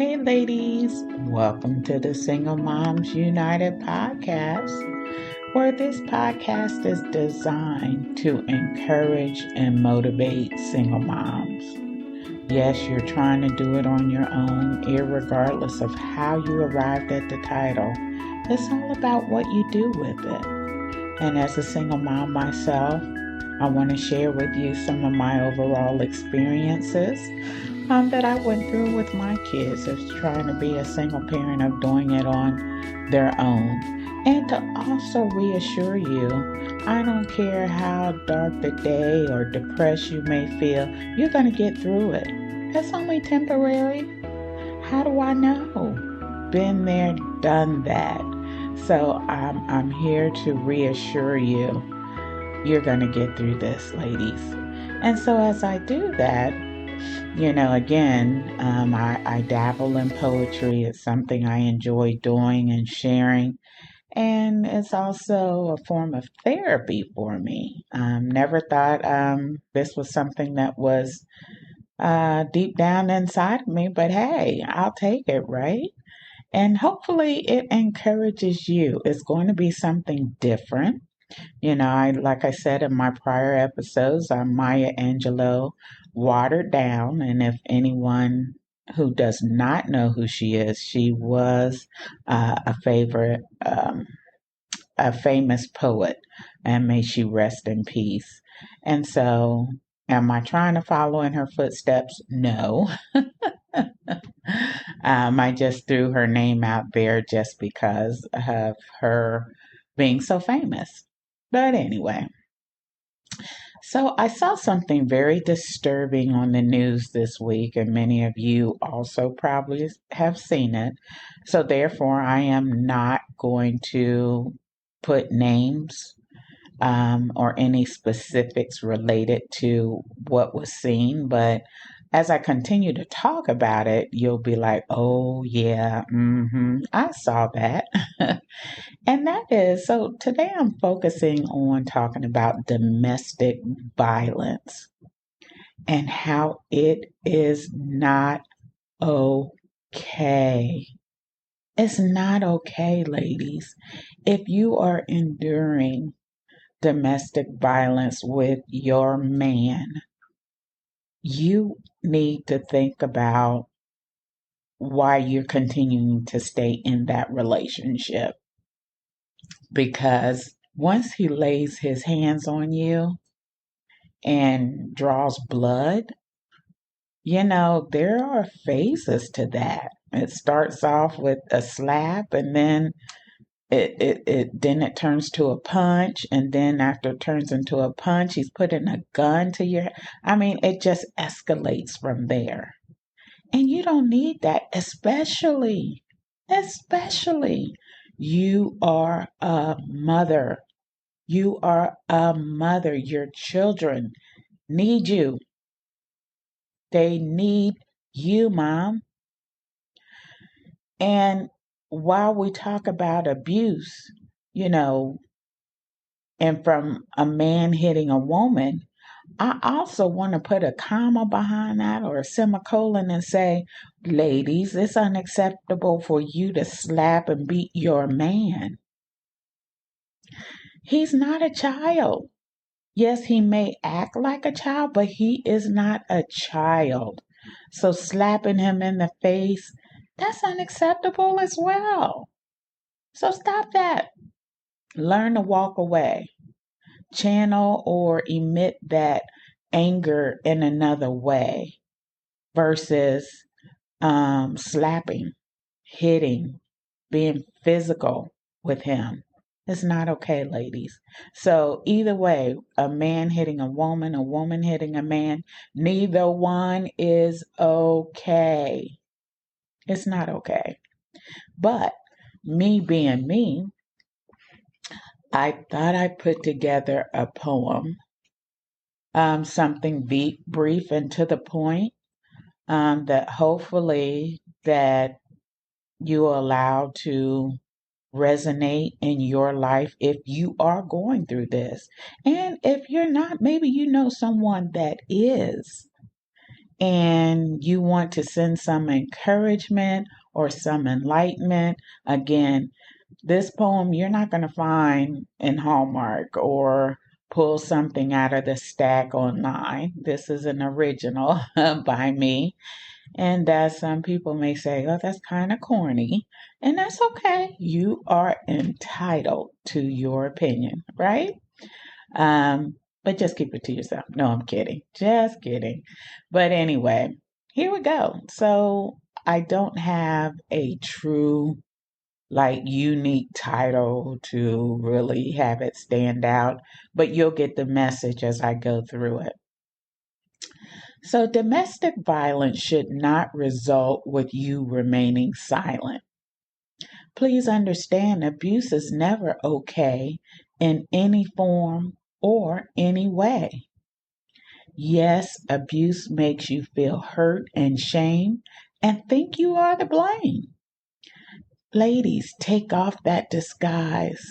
Hey, ladies, welcome to the Single Moms United podcast, where this podcast is designed to encourage and motivate single moms. Yes, you're trying to do it on your own, irregardless of how you arrived at the title. It's all about what you do with it. And as a single mom myself, I want to share with you some of my overall experiences that I went through with my kids as trying to be a single parent of doing it on their own. And to also reassure you, I don't care how dark the day or depressed you may feel, you're going to get through it. It's only temporary. How do I know? Been there, done that. So I'm here to reassure you, you're going to get through this, ladies. And so as I do that, I dabble in poetry. It's something I enjoy doing and sharing. And it's also a form of therapy for me. Never thought this was something that was deep down inside of me, but hey, I'll take it, right? And hopefully it encourages you. It's going to be something different. Like I said in my prior episodes, I'm Maya Angelou, watered down. And if anyone who does not know who she is, she was a famous poet, and may she rest in peace. And so, am I trying to follow in her footsteps? No. I just threw her name out there just because of her being so famous. But anyway, so I saw something very disturbing on the news this week, and many of you also probably have seen it. So therefore, I am not going to put names or any specifics related to what was seen, but as I continue to talk about it, you'll be like, oh, yeah, I saw that. And that is, so today I'm focusing on talking about domestic violence and how it is not okay. It's not okay, ladies. If you are enduring domestic violence with your man, you need to think about why you're continuing to stay in that relationship. Because once he lays his hands on you and draws blood, there are phases to that. It starts off with a slap, and then it turns to a punch, and then after it turns into a punch, he's putting a gun to your. It just escalates from there, and you don't need that, especially you are a mother. You are a mother. Your children need you. They need you, Mom. And while we talk about abuse, and from a man hitting a woman, I also want to put a comma behind that or a semicolon and say, ladies, it's unacceptable for you to slap and beat your man. He's not a child. Yes, he may act like a child, but he is not a child. So slapping him in the face, that's unacceptable as well. So stop that. Learn to walk away. Channel or emit that anger in another way versus slapping, hitting, being physical with him. It's not okay, ladies. So either way, a man hitting a woman hitting a man, neither one is okay. It's not okay. But me being me, I thought I put together a poem, something brief and to the point, that hopefully that you allow to resonate in your life if you are going through this. And if you're not, maybe you know someone that is. and you want to send some encouragement or some enlightenment, again, this poem you're not going to find in Hallmark or pull something out of the stack online. This is an original by me. And that some people may say, oh, that's kind of corny. And that's okay. You are entitled to your opinion, right? But just keep it to yourself. No, I'm kidding. Just kidding. But anyway, here we go. So I don't have a true, like, unique title to really have it stand out, but you'll get the message as I go through it. So domestic violence should not result with you remaining silent. Please understand abuse is never okay in any form or any way. Yes, abuse makes you feel hurt and shame and think you are to blame. Ladies, take off that disguise.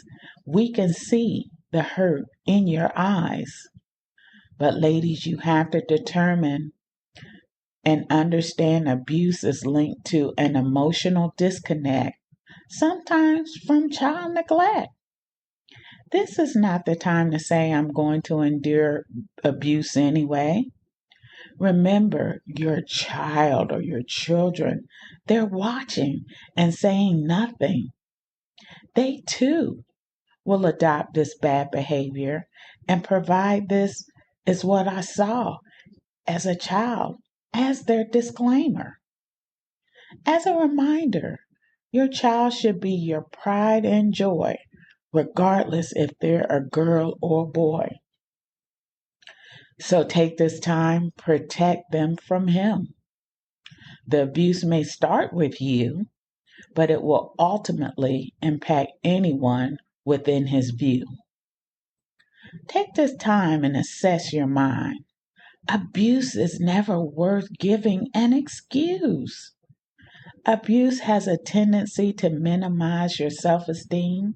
We can see the hurt in your eyes. But ladies, you have to determine and understand abuse is linked to an emotional disconnect, sometimes from child neglect. This is not the time to say I'm going to endure abuse anyway. Remember, your child or your children, they're watching and saying nothing. They too will adopt this bad behavior and provide this is what I saw as a child as their disclaimer. As a reminder, your child should be your pride and joy, regardless if they're a girl or boy. So take this time, protect them from him. The abuse may start with you, but it will ultimately impact anyone within his view. Take this time and assess your mind. Abuse is never worth giving an excuse. Abuse has a tendency to minimize your self-esteem,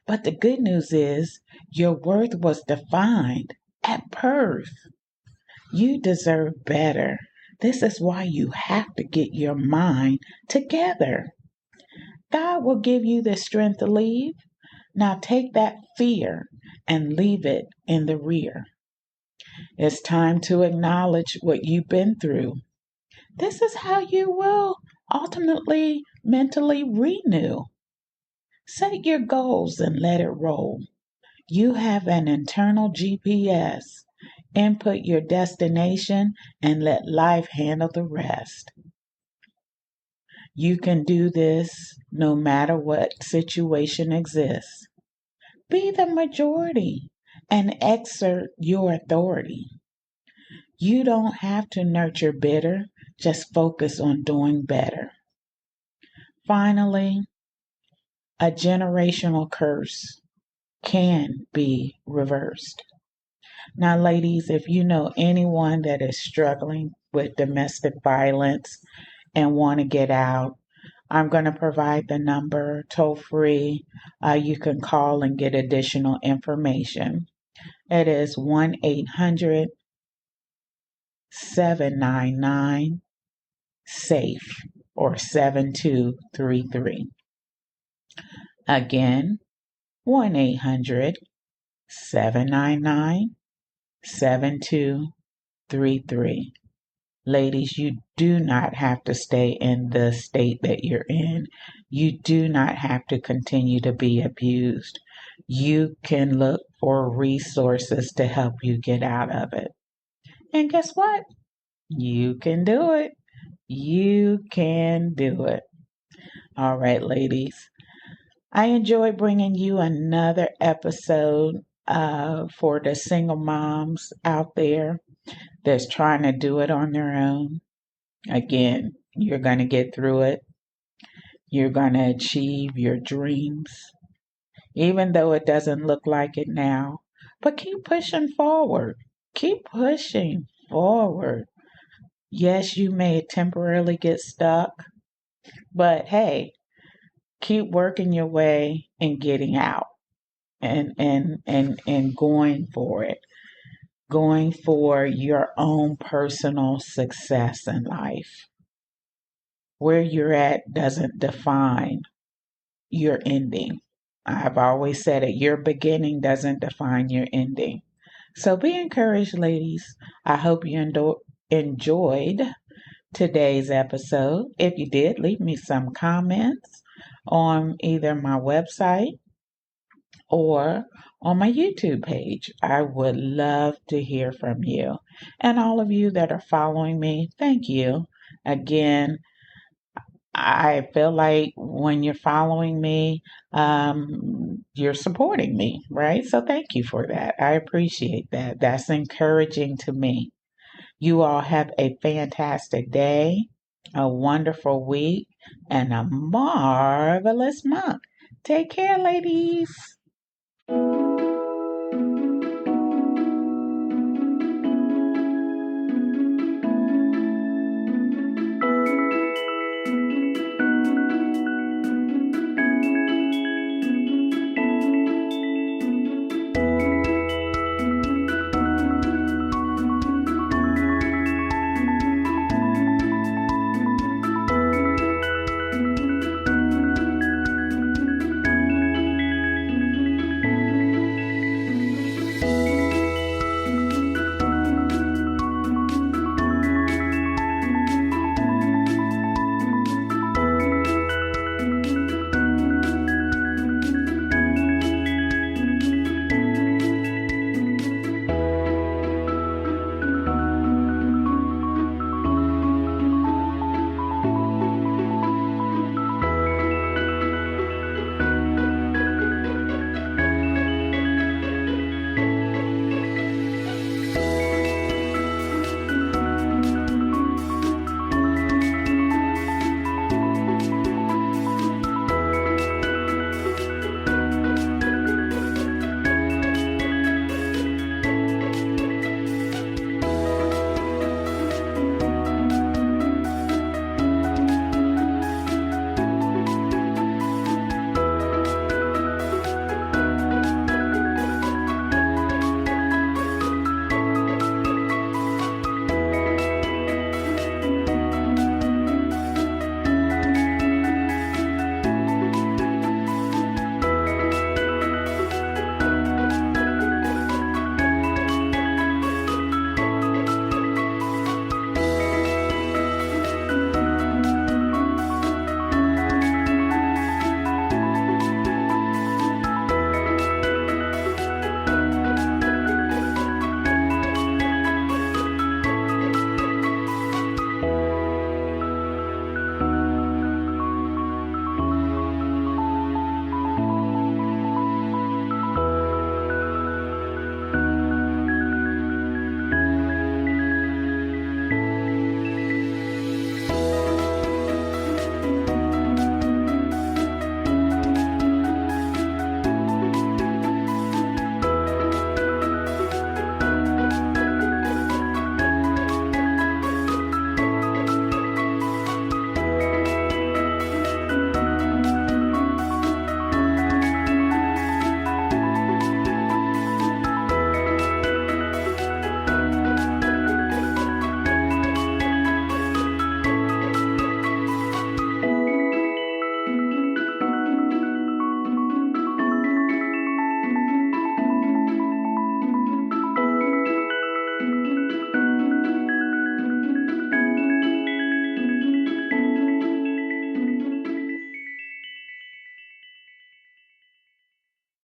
but the good news is your worth was defined at birth. You deserve better. This is why you have to get your mind together. God will give you the strength to leave. Now take that fear and leave it in the rear. It's time to acknowledge what you've been through. This is how you will ultimately mentally renew. Set your goals and let it roll. You have an internal GPS. Input your destination and let life handle the rest. You can do this no matter what situation exists. Be the majority and exert your authority. You don't have to nurture bitter, just focus on doing better. Finally, a generational curse can be reversed. Now, ladies, if you know anyone that is struggling with domestic violence and want to get out, I'm going to provide the number toll free. You can call and get additional information. It is 1-800-799-SAFE or 7233. Again, 1-800-799-7233. Ladies, you do not have to stay in the state that you're in. You do not have to continue to be abused. You can look for resources to help you get out of it. And guess what? You can do it. You can do it. All right, ladies. I enjoy bringing you another episode for the single moms out there that's trying to do it on their own. Again, you're going to get through it. You're going to achieve your dreams, even though it doesn't look like it now. But keep pushing forward. Keep pushing forward. Yes, you may temporarily get stuck, but hey, keep working your way and getting out and going for it. going for your own personal success in life. Where you're at doesn't define your ending. I've always said it, your beginning doesn't define your ending. So be encouraged, ladies. I hope you enjoyed today's episode. If you did, leave me some comments on either my website or on my YouTube page. I would love to hear from you. And all of you that are following me, thank you. Again, I feel like when you're following me, you're supporting me, right? So thank you for that. I appreciate that. That's encouraging to me. You all have a fantastic day, a wonderful week, and a marvelous month. Take care, ladies.